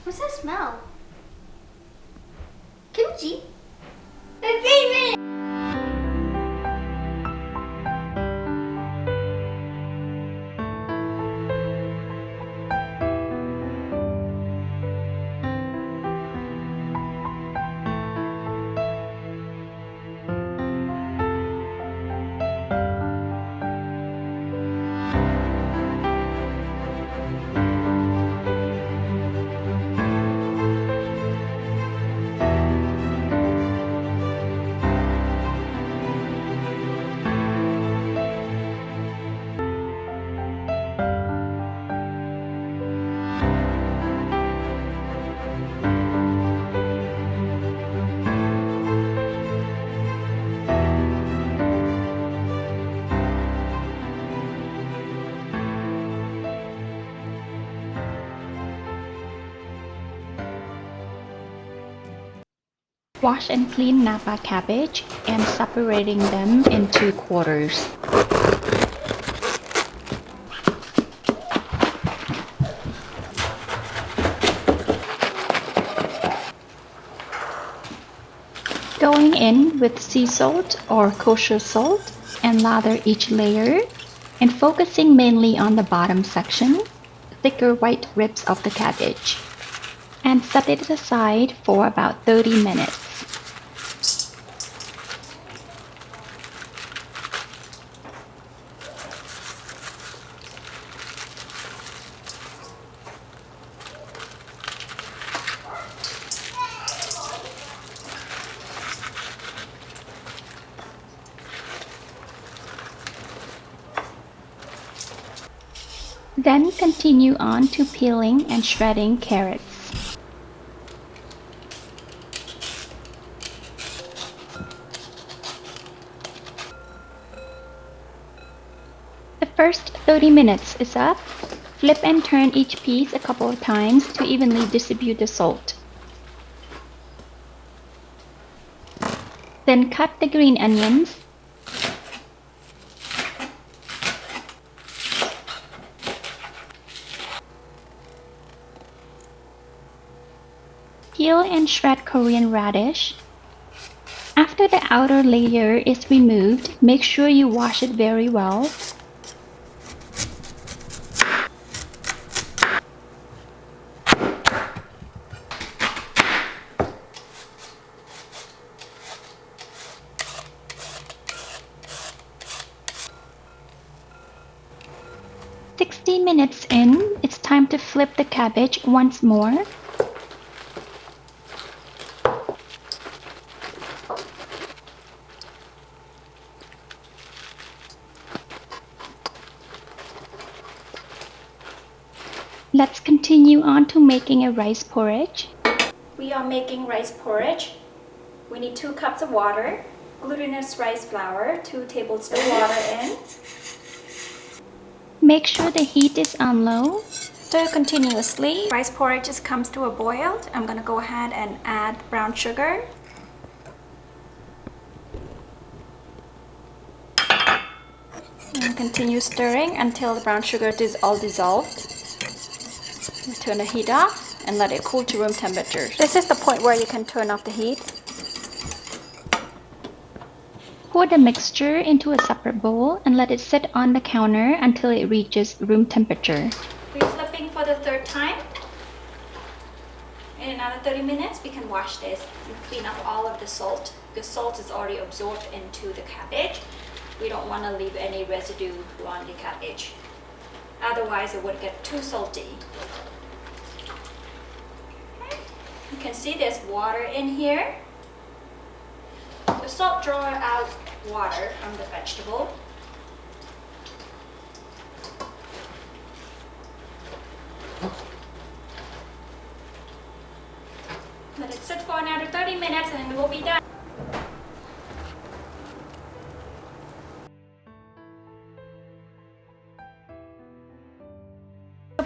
What's that smell? Kimchi? My favorite! Wash and clean Napa cabbage and separating them into quarters. Going in with sea salt or kosher salt and lather each layer and focusing mainly on the bottom section, thicker white ribs of the cabbage, and set it aside for about 30 minutes. Then continue on to peeling and shredding carrots. The first 30 minutes is up. Flip and turn each piece a couple of times to evenly distribute the salt. Then cut the green onions. Peel and shred Korean radish. After the outer layer is removed, make sure you wash it very well. "60 minutes in, it's time to flip the cabbage once more. Let's continue on to making a rice porridge. We are making rice porridge. We need 2 cups of water, glutinous rice flour, 2 tablespoons water in. Make sure the heat is on low. Stir continuously. Rice porridge just comes to a boil. I'm gonna go ahead and add brown sugar. And continue stirring until the brown sugar is all dissolved. Turn the heat off and let it cool to room temperature. This is the point where you can turn off the heat. Pour the mixture into a separate bowl and let it sit on the counter until it reaches room temperature. We're flipping for the 3rd time. In another 30 minutes, we can wash this and clean up all of the salt. The salt is already absorbed into the cabbage. We don't want to leave any residue on the cabbage. Otherwise, it would get too salty. You can see there's water in here. The salt draws out water from the vegetable. Let it sit for another 30 minutes and then we'll be done.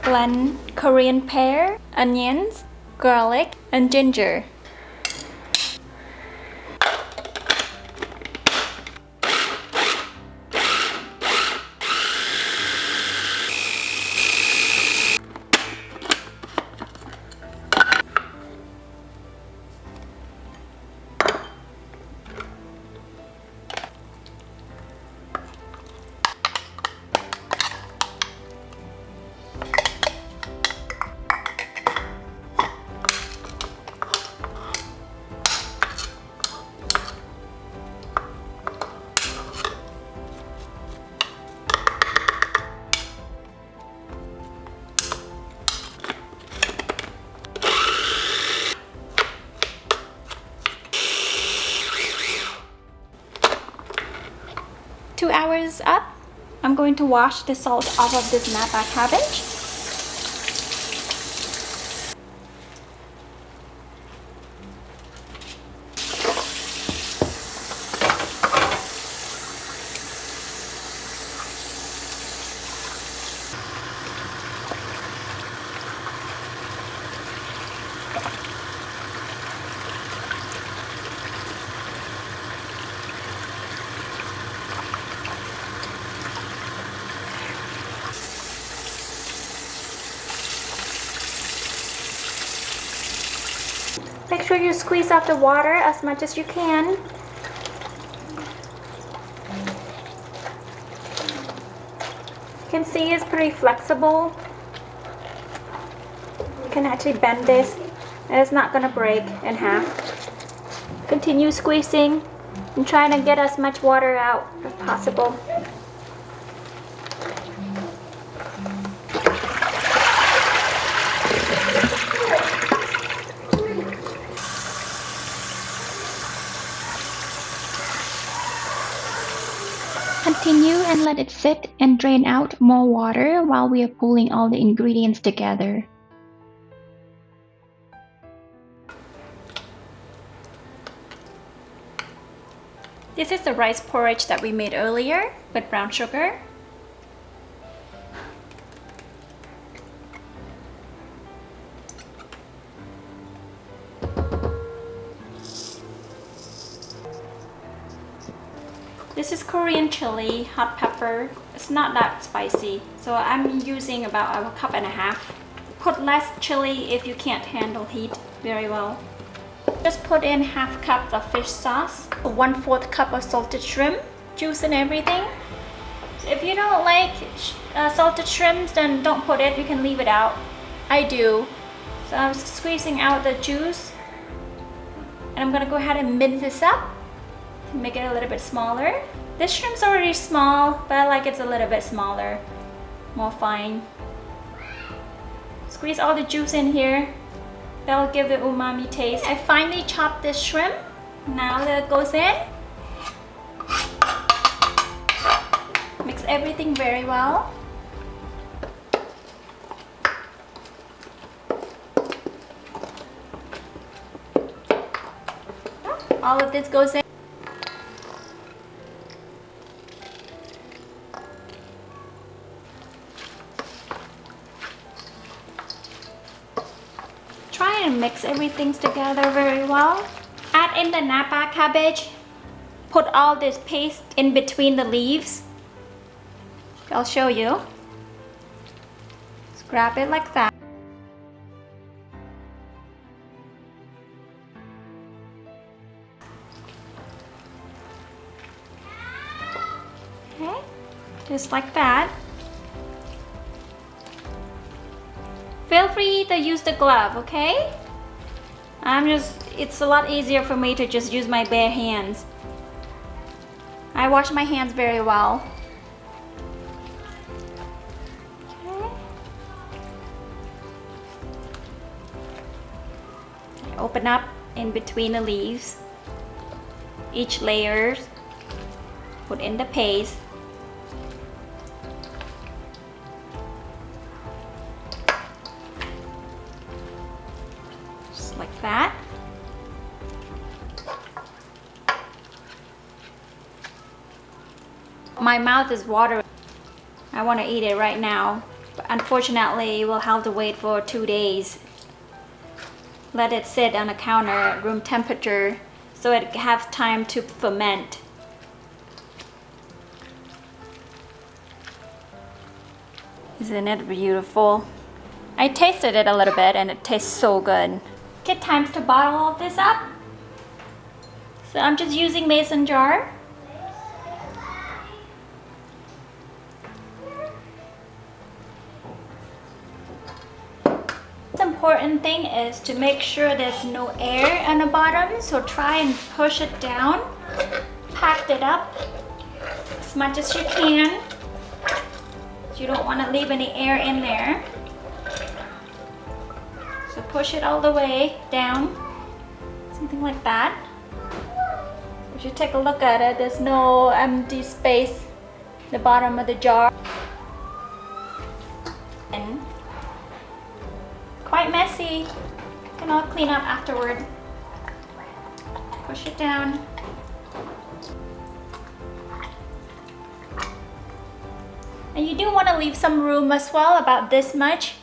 Blend Korean pear, onions, garlic, and ginger. up, I'm going to wash the salt off of this Napa cabbage. Make sure you squeeze off the water as much as you can. You can see it's pretty flexible. You can actually bend this and it's not going to break in half. Continue squeezing and trying to get as much water out as possible. Continue and let it sit and drain out more water while we are pulling all the ingredients together. This is the rice porridge that we made earlier with brown sugar. This is Korean chili, hot pepper. It's not that spicy, so I'm using about a cup and a half. Put less chili if you can't handle heat very well. Just put in half cup of fish sauce, 1/4 cup of salted shrimp, juice and everything. So if you don't like salted shrimps, then don't put it, you can leave it out. I do. So I'm squeezing out the juice. And I'm gonna go ahead and mince this up. Make it a little bit smaller. This shrimp's already small, but I like it's a little bit smaller, more fine. Squeeze all the juice in here. That'll give the umami taste. I finely chopped this shrimp. Now that it goes in. Mix everything very well. All of this goes in. Try and mix everything together very well. Add in the Napa cabbage. Put all this paste in between the leaves. I'll show you. Just grab it like that. Okay, just like that. Feel free to use the glove, okay? It's a lot easier for me to just use my bare hands. I wash my hands very well. Okay. Open up in between the leaves. Each layer, put in the paste. Like that. My mouth is watering. I want to eat it right now, but unfortunately we'll have to wait for 2 days. Let it sit on the counter at room temperature so it has time to ferment. Isn't it beautiful? I tasted it a little bit and it tastes so good. Okay, time to bottle all this up. So I'm just using mason jar. The important thing is to make sure there's no air on the bottom, so try and push it down. Pack it up as much as you can. You don't want to leave any air in there. So push it all the way down, something like that. If you take a look at it, there's no empty space. the bottom of the jar. And quite messy. Can all clean up afterward. Push it down. And you do want to leave some room as well, about this much.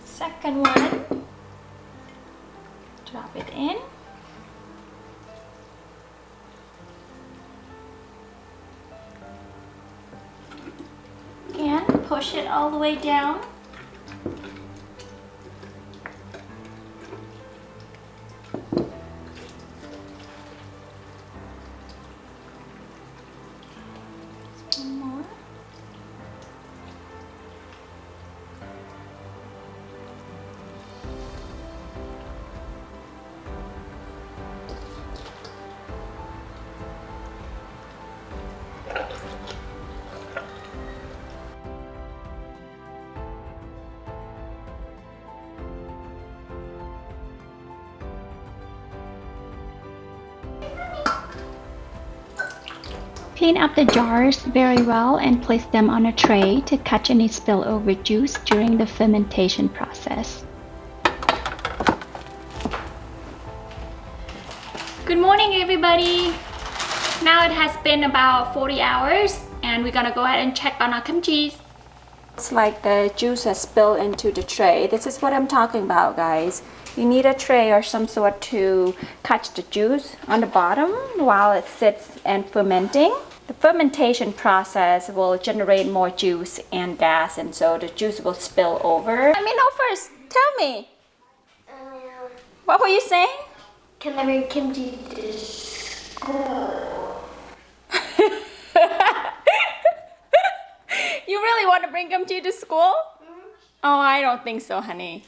Second one, drop it in. And push it all the way down. One more. Clean up the jars very well and place them on a tray to catch any spillover juice during the fermentation process. Good morning, everybody. Now it has been about 40 hours and we're gonna go ahead and check on our kimchi. It's like the juice has spilled into the tray. This is what I'm talking about, guys. You need a tray or some sort to catch the juice on the bottom while it sits and fermenting. The fermentation process will generate more juice and gas, and so the juice will spill over. Let me know first. Tell me. What were you saying? Can I bring kimchi to school? You really want to bring kimchi to school? Oh, I don't think so, honey.